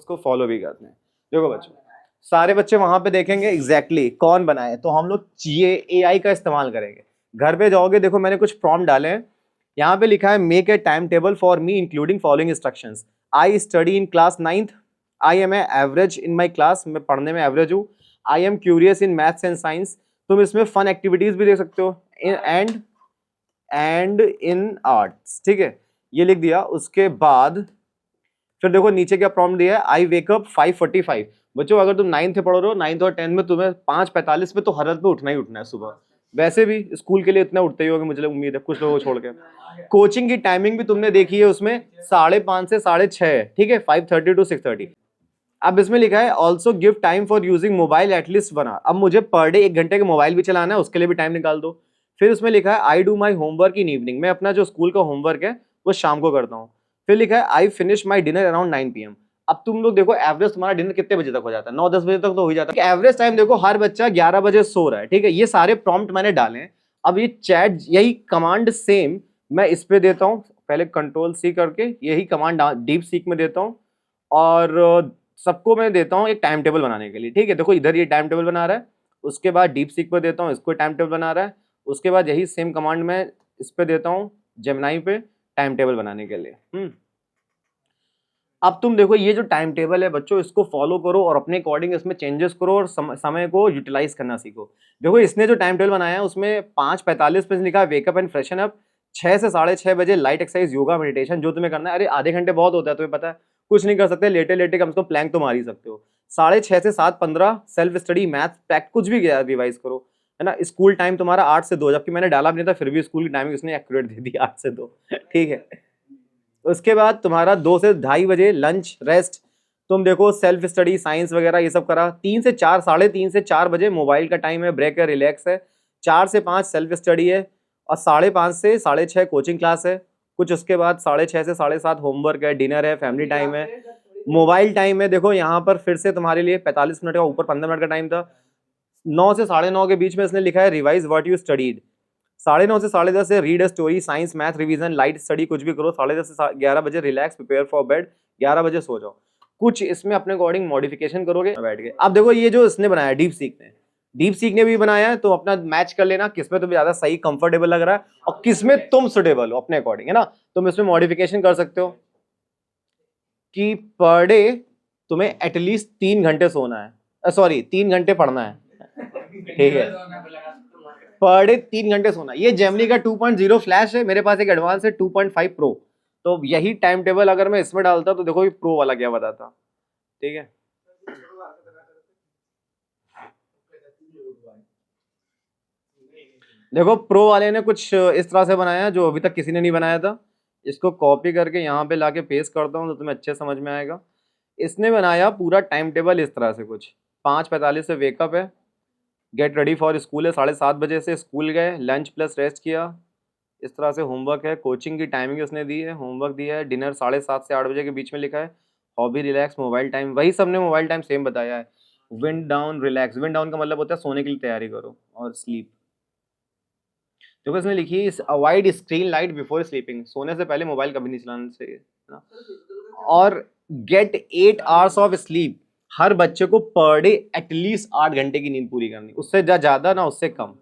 उसको फॉलो भी करते हैं। देखो बच्चों, सारे बच्चे वहां पे देखेंगे एग्जैक्टली कौन बनाए, तो हम लोग ये AI का इस्तेमाल करेंगे। घर पे जाओगे, देखो मैंने कुछ प्रॉम्प्ट डाले हैं, यहाँ पे लिखा है make a time table for me including following instructions. I study in class 9th, I am average in my class, मैं पढ़ने में एवरेज हूँ। I am curious in maths and science, तुम इसमें फन एक्टिविटीज भी देख सकते हो, एंड इन आर्ट्स, ठीक है, ये लिख दिया। उसके बाद फिर देखो नीचे क्या प्रॉम्प्ट दिया है, आई वेकअप 5:45। बच्चों अगर तुम 9th पढ़ रहे हो, 9th और 10th में तुम्हें 5:45 पे तो हर हालत में उठना ही उठना है सुबह। वैसे भी स्कूल के लिए इतना उठते ही होगे, मुझे उम्मीद है, कुछ लोगों को छोड़ के। कोचिंग की टाइमिंग भी तुमने देखी है, उसमें 5:30 से 6:30 है, ठीक है, 5:30 to 6:30। अब इसमें लिखा है also give time for using mobile at least 1 hour। अब मुझे पर डे 1 घंटे का मोबाइल भी चलाना है, उसके लिए भी टाइम निकाल दो। फिर उसमें लिखा है I do my homework in evening, मैं अपना जो स्कूल का होमवर्क है वो शाम को करता हूँ। फिर लिखा है I finish my dinner around 9 PM। अब तुम लोग देखो एवरेज तुम्हारा डिनर कितने बजे तक हो जाता है, 9-10 बजे तक तो हो ही जाता है। एवरेज टाइम देखो, हर बच्चा 11 बजे सो रहा है, ठीक है। ये सारे प्रॉम्प्ट मैंने डाले हैं। अब ये चैट, यही कमांड सेम मैं इस पे देता हूँ, पहले Ctrl+C करके यही कमांड डीप सीक में देता हूँ, और सबको मैं देता हूँ एक टाइम टेबल बनाने के लिए, ठीक है। देखो इधर ये टाइम टेबल बना रहा है, उसके बाद डीप सीक पे देता हूँ, इसको टाइम टेबल बना रहा है, उसके बाद यही सेम कमांड मैं इस पे देता हूँ जेमिनी पे टाइम टेबल बनाने के लिए। अब तुम देखो ये जो टाइम टेबल है बच्चों, इसको फॉलो करो और अपने अकॉर्डिंग इसमें चेंजेस करो और समय को यूटिलाइज करना सीखो। देखो इसने जो टाइम टेबल बनाया है उसमें 5:45 पे लिखा है वेकअप एंड फ्रेशन अप, 6 से 6:30 बजे लाइट एक्सरसाइज योगा मेडिटेशन जो तुम्हें करना है। अरे आधे घंटे बहुत होता है, तुम्हें पता है, कुछ नहीं कर सकते, लेटे लेटे कम से कम प्लैंक तो मार ही सकते हो। 6:30 से 7:15 सेल्फ स्टडी मैथ प्रैक्ट कुछ भी रिवाइज करो, है ना। स्कूल टाइम तुम्हारा 8 से 2, जबकि मैंने डाला भी नहीं था, फिर भी स्कूल की टाइमिंग उसने एक्यूरेट दे दी 8 से 2, ठीक है। उसके बाद तुम्हारा 2 से 2:30 बजे लंच रेस्ट, तुम देखो सेल्फ स्टडी साइंस वगैरह ये सब करा। 3 से 4, 3:30 से 4 बजे मोबाइल का टाइम है, ब्रेक है, रिलैक्स है। 4 से 5 सेल्फ स्टडी है, और 5:30 से 6:30 कोचिंग क्लास है कुछ। उसके बाद 6:30 से 7:30 होमवर्क है, डिनर है, फैमिली टाइम है, मोबाइल टाइम है। देखो यहाँ पर फिर से तुम्हारे लिए 45 मिनट का, ऊपर 15 मिनट का टाइम था। 9 से 9:30 के बीच में इसने लिखा है रिवाइज व्हाट यू स्टडीड। 9:30 से 10:30 से read a story, science math revision, light study कुछ भी करो। 10:30 से 11 बजे रिलैक्स, प्रिपेयर फॉर बेड, 11 बजे सो जाओ। कुछ इसमें अपने अकॉर्डिंग मॉडिफिकेशन करोगे बैठ के। अब देखो ये जो इसने बनाया डीप सीक ने भी बनाया है, तो अपना मैच कर लेना किसमें तुम्हें ज्यादा सही कंफर्टेबल लग रहा है और किसमें तुम सुटेबल हो अपने अकॉर्डिंग, है ना। तुम इसमें मॉडिफिकेशन कर सकते हो कि पर डे तुम्हें एटलीस्ट 3 घंटे सोना है, सॉरी 3 घंटे पढ़ना है, ठीक है। पर डे 3 घंटे सोना। ये जेमिनी का 2.0 फ्लैश है, मेरे पास एक एडवांस है 2.5 प्रो। तो यही टाइम टेबल अगर मैं इसमें डालता तो देखो ये प्रो वाला क्या बताता, ठीक है। देखो प्रो वाले ने कुछ इस तरह से बनाया जो अभी तक किसी ने नहीं बनाया था। इसको कॉपी करके यहाँ पे लाके पेस्ट करता हूँ तो तुम्हें अच्छे समझ में आएगा। इसने बनाया पूरा टाइम टेबल इस तरह से कुछ, 5:45 से वेकअप है, गेट रेडी फॉर स्कूल है, 7:30 बजे से स्कूल गए, लंच प्लस रेस्ट किया, इस तरह से होमवर्क है, कोचिंग की टाइमिंग उसने दी है, होमवर्क दिया है, डिनर 7:30 से 8 बजे के बीच में लिखा है, हॉबी रिलैक्स, मोबाइल टाइम वही सब ने मोबाइल टाइम सेम बताया है। Wind down relax, wind down का मतलब होता है सोने के लिए तैयारी करो, और स्लीप देखो इसमें लिखी है avoid screen light before sleeping, सोने से पहले मोबाइल कभी नहीं चलाना चाहिए, है ना। और गेट 8 आवर्स ऑफ स्लीप, हर बच्चे को पर डे एटलीस्ट 8 घंटे की नींद पूरी करनी, उससे ज्यादा ना उससे कम।